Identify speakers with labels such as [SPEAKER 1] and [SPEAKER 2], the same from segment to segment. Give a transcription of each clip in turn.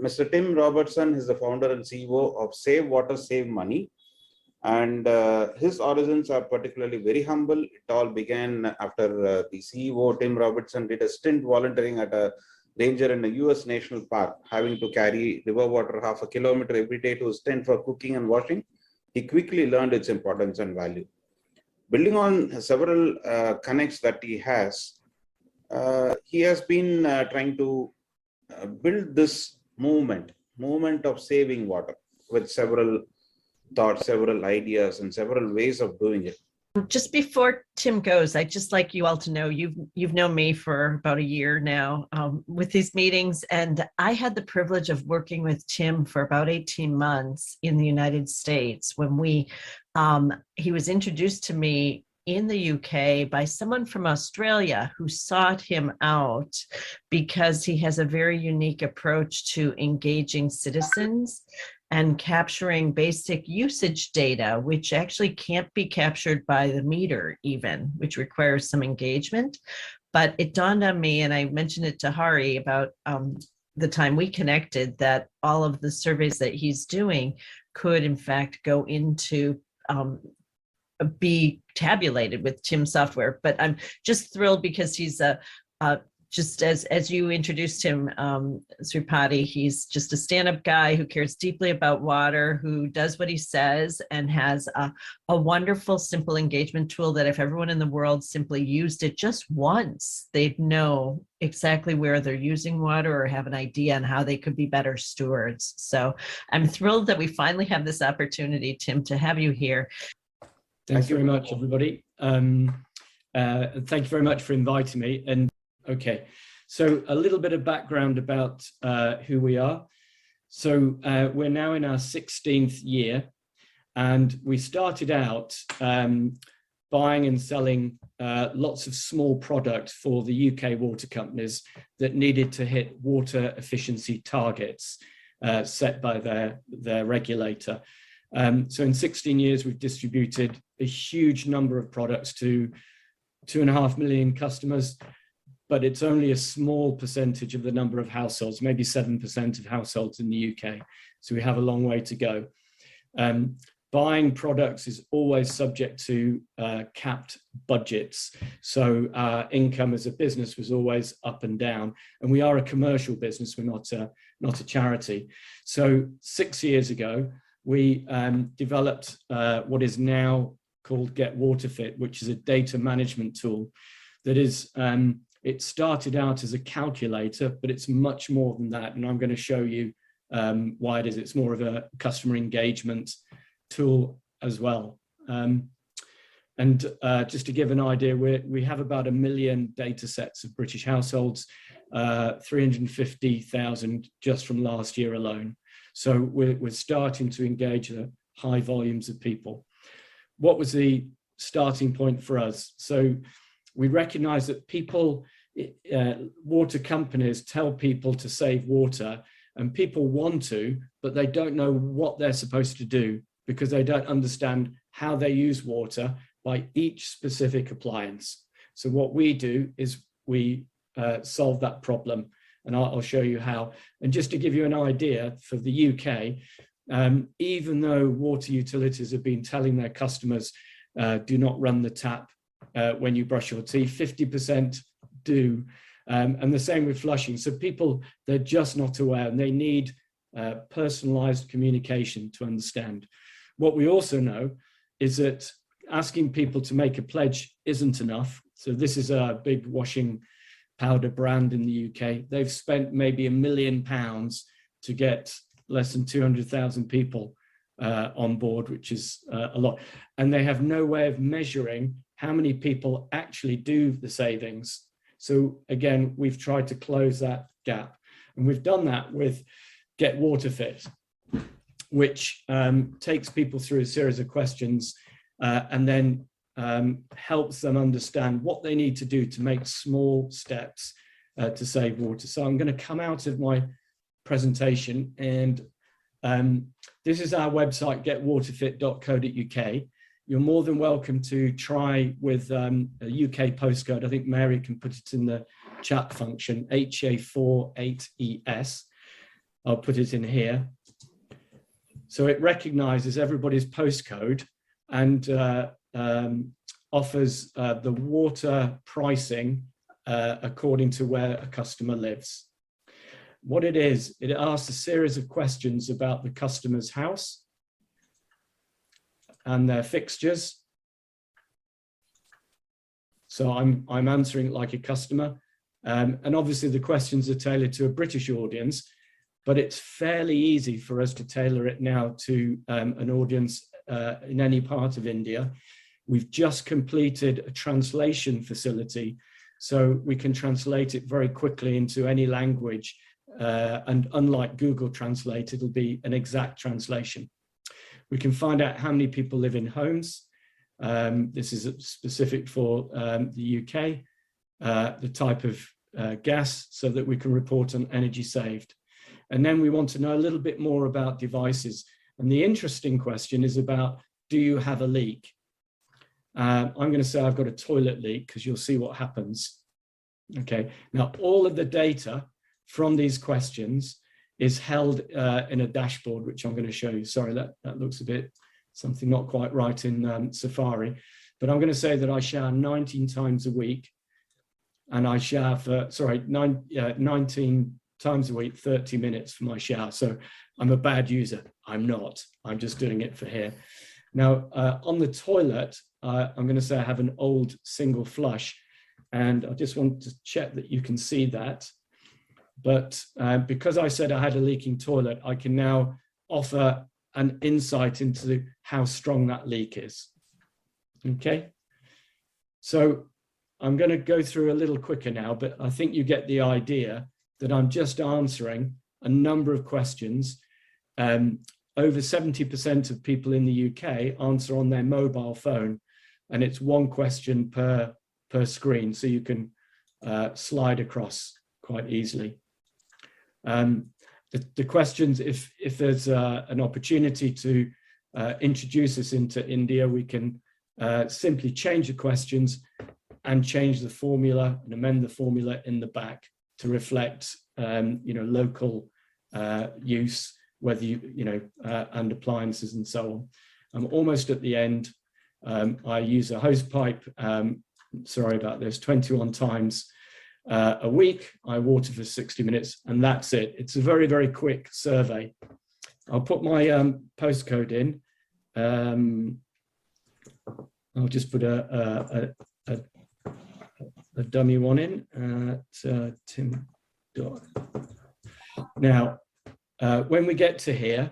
[SPEAKER 1] Mr. Tim Robertson is the founder and CEO of Save Water, Save Money. And his origins are particularly very humble. It all began after the CEO, Tim Robertson, did a stint volunteering at a ranger in a US national park, having to carry river water half a kilometer every day to his tent for cooking and washing. He quickly learned its importance and value. Building on several connects that he has been trying to build this movement of saving water with several thoughts, several ideas, and several ways of doing it.
[SPEAKER 2] Just before Tim goes, I'd just like you all to know you've known me for about a year now with these meetings, and I had the privilege of working with Tim for about 18 months in the United States when he was introduced to me in the UK by someone from Australia who sought him out because he has a very unique approach to engaging citizens and capturing basic usage data, which actually can't be captured by the meter even, which requires some engagement. But it dawned on me, and I mentioned it to Hari about the time we connected, that all of the surveys that he's doing could in fact go into be tabulated with Tim software. But I'm just thrilled because he's just as you introduced him, Sripati, he's just a stand-up guy who cares deeply about water, who does what he says, and has a wonderful, simple engagement tool that if everyone in the world simply used it just once, they'd know exactly where they're using water or have an idea on how they could be better stewards. So I'm thrilled that we finally have this opportunity, Tim, to have you here.
[SPEAKER 3] Thanks very much, everybody. Thank you very much for inviting me. And okay, so a little bit of background about who we are. So we're now in our 16th year, and we started out buying and selling lots of small products for the UK water companies that needed to hit water efficiency targets set by their regulator. So in 16 years, we've distributed a huge number of products to 2.5 million customers, but it's only a small percentage of the number of households, maybe 7% of households in the UK. So we have a long way to go. Buying products is always subject to capped budgets. So our income as a business was always up and down, and we are a commercial business. We're not a charity. So 6 years ago, we developed what is now called Get Water Fit, which is a data management tool that is, it started out as a calculator, but it's much more than that. And I'm going to show you why it is. It's more of a customer engagement tool as well. Just to give an idea, we have about 1 million data sets of British households, 350,000 just from last year alone. So we're starting to engage high volumes of people. What was the starting point for us? So we recognize that people, water companies tell people to save water, and people want to, but they don't know what they're supposed to do because they don't understand how they use water by each specific appliance. So what we do is we solve that problem, and I'll show you how. And just to give you an idea, for the UK, even though water utilities have been telling their customers, do not run the tap when you brush your teeth, 50% do. And the same with flushing. So people, they're just not aware, and they need personalized communication to understand. What we also know is that asking people to make a pledge isn't enough. So this is a big washing powder brand in the UK. They've spent maybe £1 million to get less than 200,000 people on board, which is a lot. And they have no way of measuring how many people actually do the savings. So again, we've tried to close that gap. And we've done that with Get Water Fit, which takes people through a series of questions and then helps them understand what they need to do to make small steps to save water. So I'm going to come out of my presentation, and this is our website, getwaterfit.co.uk. You're more than welcome to try with a UK postcode. I think Mary can put it in the chat function, HA48ES. I'll put it in here. So it recognizes everybody's postcode and offers the water pricing according to where a customer lives. What it is, it asks a series of questions about the customer's house and their fixtures. So I'm answering it like a customer. And obviously the questions are tailored to a British audience, but it's fairly easy for us to tailor it now to an audience in any part of India. We've just completed a translation facility, so we can translate it very quickly into any language. And unlike Google Translate, it'll be an exact translation. We can find out how many people live in homes. This is specific for the UK, the type of gas, so that we can report on energy saved. And then we want to know a little bit more about devices. And the interesting question is about, do you have a leak? I'm going to say I've got a toilet leak, because you'll see what happens. Okay, now all of the data from these questions is held in a dashboard, which I'm going to show you. Sorry, that looks a bit, something not quite right in Safari. But I'm going to say that I shower 19 times a week. And I shower for, 19 times a week, 30 minutes for my shower. So I'm a bad user. I'm not. I'm just doing it for here. Now, on the toilet, I'm going to say I have an old single flush. And I just want to check that you can see that. But because I said I had a leaking toilet, I can now offer an insight into how strong that leak is. Okay. So I'm going to go through a little quicker now, but I think you get the idea that I'm just answering a number of questions. Over 70% of people in the UK answer on their mobile phone, and it's one question per screen, so you can slide across quite easily. The questions, if there's an opportunity to introduce us into India, we can simply change the questions and change the formula and amend the formula in the back to reflect local use, whether and appliances and so on. I'm almost at the end. I use a hose pipe, sorry about this, 21 times a week. I water for 60 minutes, and that's it. It's a very, very quick survey. I'll put my postcode in. I'll just put a dummy one in. Tim. Now, when we get to here,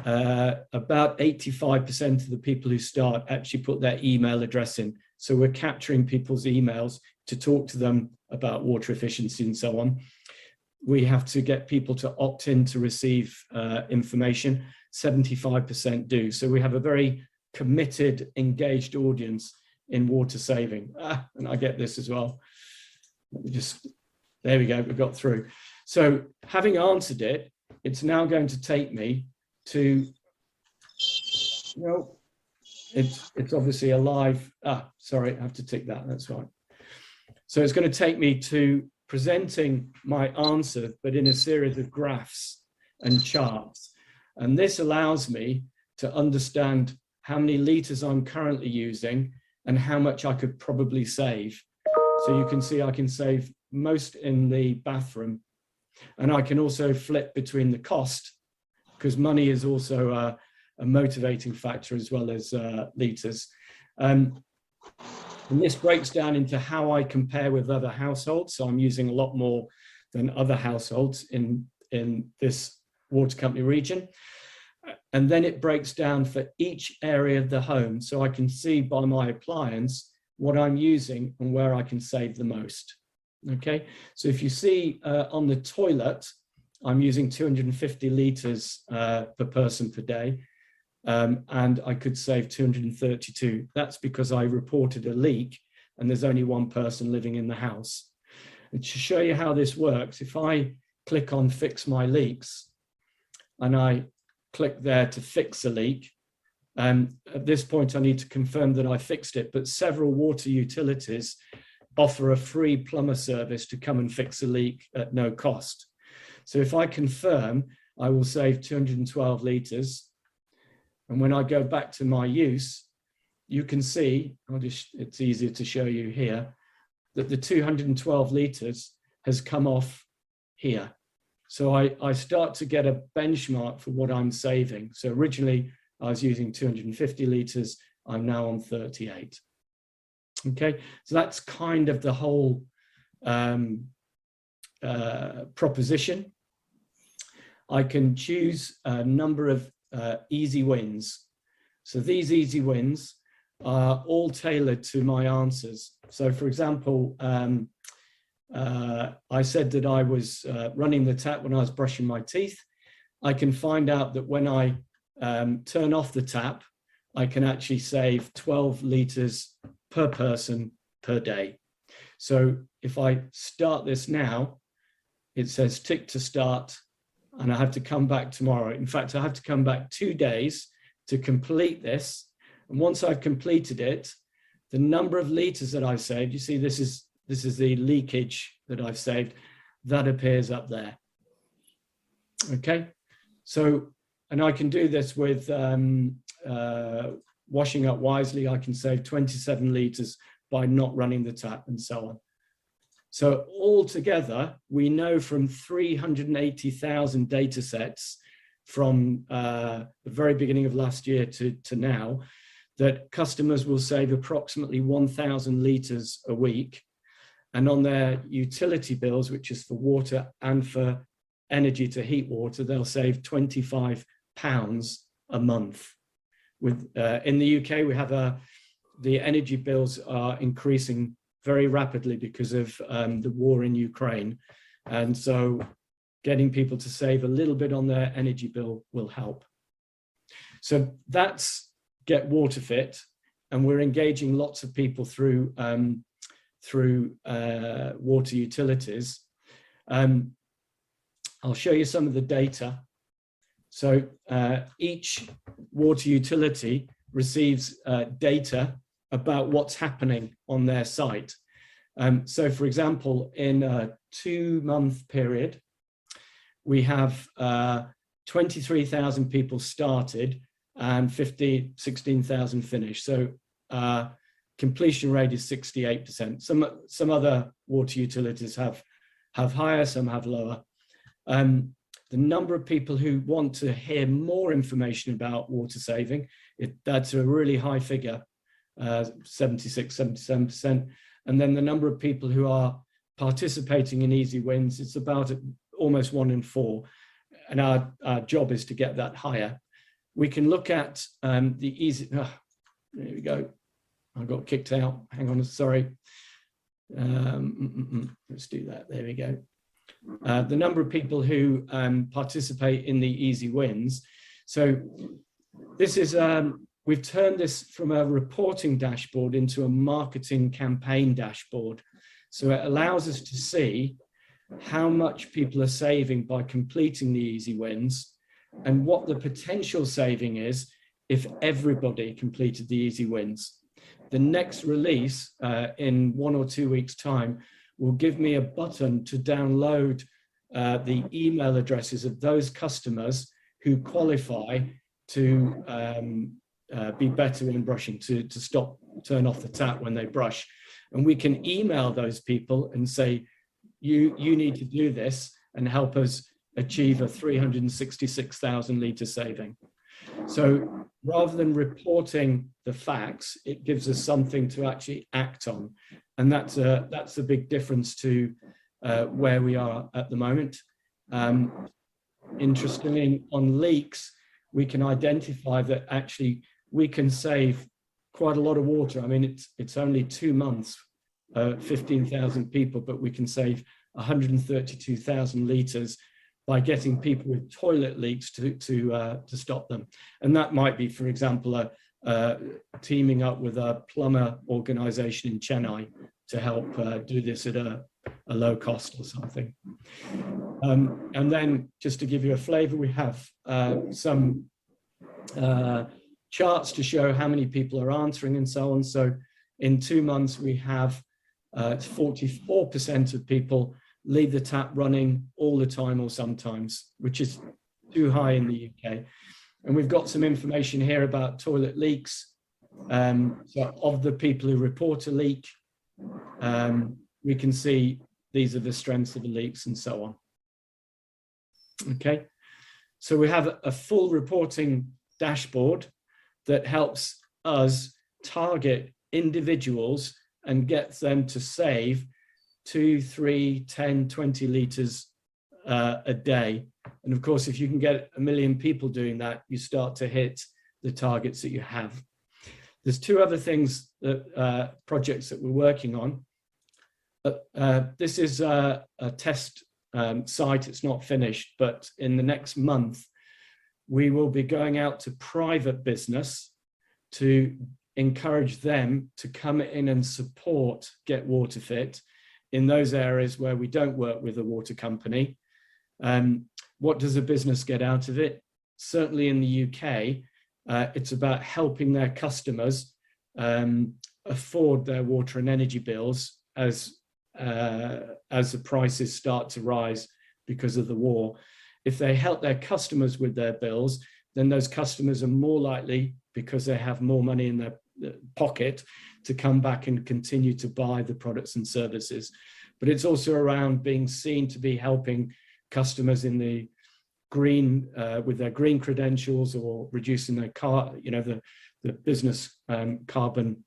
[SPEAKER 3] about 85% of the people who start actually put their email address in. So we're capturing people's emails to talk to them about water efficiency and so on. We have to get people to opt in to receive information. 75% do. So we have a very committed, engaged audience in water saving. And I get this as well. Let me just, there we go, we got through. So having answered it, it's now going to take me to, no, it's obviously a live, sorry, I have to tick that, that's right. So it's going to take me to presenting my answer, but in a series of graphs and charts. And this allows me to understand how many liters I'm currently using and how much I could probably save. So you can see I can save most in the bathroom. And I can also flip between the cost, because money is also a motivating factor as well as liters. And this breaks down into how I compare with other households. So I'm using a lot more than other households in this water company region. And then it breaks down for each area of the home. So I can see by my appliance what I'm using and where I can save the most. Okay, so if you see on the toilet, I'm using 250 liters per person per day. And I could save 232. That's because I reported a leak and there's only one person living in the house. And to show you how this works, if I click on fix my leaks and I click there to fix a leak, at this point I need to confirm that I fixed it, but several water utilities offer a free plumber service to come and fix a leak at no cost. So if I confirm, I will save 212 litres. And when I go back to my use, you can see, it's easier to show you here, that the 212 litres has come off here. So I start to get a benchmark for what I'm saving. So originally I was using 250 litres, I'm now on 38. Okay, so that's kind of the whole proposition. I can choose a number of easy wins. So these easy wins are all tailored to my answers. So for example, I said that I was running the tap when I was brushing my teeth. I can find out that when I turn off the tap, I can actually save 12 litres per person per day. So if I start this now, it says tick to start, and I have to come back tomorrow. In fact, I have to come back 2 days to complete this. And once I've completed it, the number of litres that I've saved, you see this is the leakage that I've saved, that appears up there. Okay, so, and I can do this with washing up wisely. I can save 27 litres by not running the tap and so on. So altogether, we know from 380,000 data sets from the very beginning of last year to now, that customers will save approximately 1,000 litres a week. And on their utility bills, which is for water and for energy to heat water, they'll save £25 a month. With in the UK, we have the energy bills are increasing very rapidly because of the war in Ukraine. And so getting people to save a little bit on their energy bill will help. So that's Get Water Fit, and we're engaging lots of people through water utilities. I'll show you some of the data. So each water utility receives data about what's happening on their site. So for example, in a 2-month period, we have 23,000 people started and 16,000 finished. So completion rate is 68%. Some other water utilities have higher, some have lower. The number of people who want to hear more information about water saving, that's a really high figure, 76, 77%. And then the number of people who are participating in Easy Wins, it's about almost 1 in 4. And our job is to get that higher. We can look at the Easy, there we go. I got kicked out. Hang on, sorry. Let's do that. There we go. The number of people who participate in the Easy Wins. So this is, we've turned this from a reporting dashboard into a marketing campaign dashboard. So it allows us to see how much people are saving by completing the Easy Wins and what the potential saving is if everybody completed the Easy Wins. The next release in 1 or 2 weeks' time will give me a button to download the email addresses of those customers who qualify to be better in brushing, to turn off the tap when they brush. And we can email those people and say, you need to do this and help us achieve a 366,000 litre saving. So rather than reporting the facts, it gives us something to actually act on. And that's a big difference to where we are at the moment. Interestingly, on leaks, we can identify that actually we can save quite a lot of water. I mean, it's only 2 months, 15,000 people, but we can save 132,000 litres by getting people with toilet leaks to stop them. And that might be, for example, teaming up with a plumber organization in Chennai to help do this at a low cost or something. And then just to give you a flavor, we have some charts to show how many people are answering and so on. So in 2 months, we have 44% of people leave the tap running all the time or sometimes, which is too high in the UK. And we've got some information here about toilet leaks. So of the people who report a leak, we can see these are the strengths of the leaks and so on. Okay, so we have a full reporting dashboard that helps us target individuals and gets them to save 2, 3, 10, 20 litres a day. And of course, if you can get 1 million people doing that, you start to hit the targets that you have. There's 2 other things, that projects that we're working on. This is a test site. It's not finished, but in the next month, we will be going out to private business to encourage them to come in and support Get Water Fit in those areas where we don't work with a water company. What does a business get out of it? Certainly in the UK, it's about helping their customers afford their water and energy bills as the prices start to rise because of the war. If they help their customers with their bills, then those customers are more likely, because they have more money in their pocket, to come back and continue to buy the products and services. But it's also around being seen to be helping customers in the green, with their green credentials, or reducing their the business carbon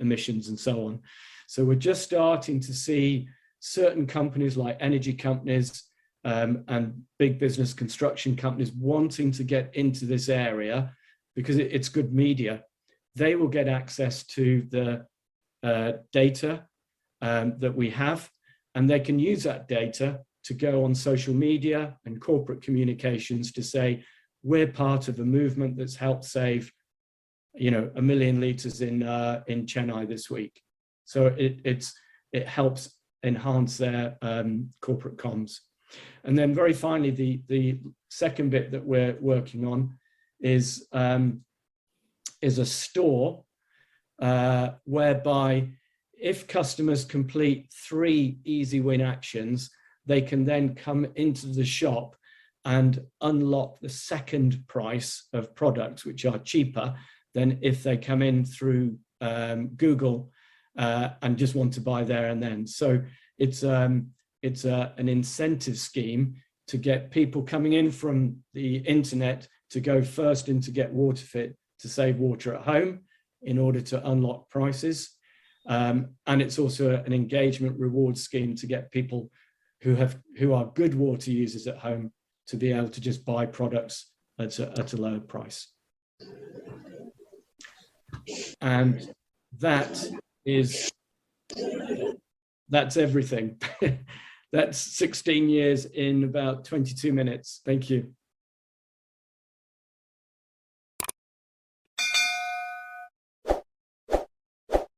[SPEAKER 3] emissions and so on. So we're just starting to see certain companies like energy companies and big business construction companies wanting to get into this area because it's good media. They will get access to the data that we have, and they can use that data to go on social media and corporate communications to say, we're part of a movement that's helped save, 1 million litres in Chennai this week. So it helps enhance their corporate comms. And then very finally, the second bit that we're working on is a store whereby if customers complete 3 easy win actions, they can then come into the shop and unlock the second price of products, which are cheaper than if they come in through Google and just want to buy there and then. So it's an incentive scheme to get people coming in from the internet to go first into Get Water Fit to save water at home in order to unlock prices. And it's also an engagement reward scheme to get people who are good water users at home to be able to just buy products at a lower price. And that's everything. That's 16 years in about 22 minutes. Thank you.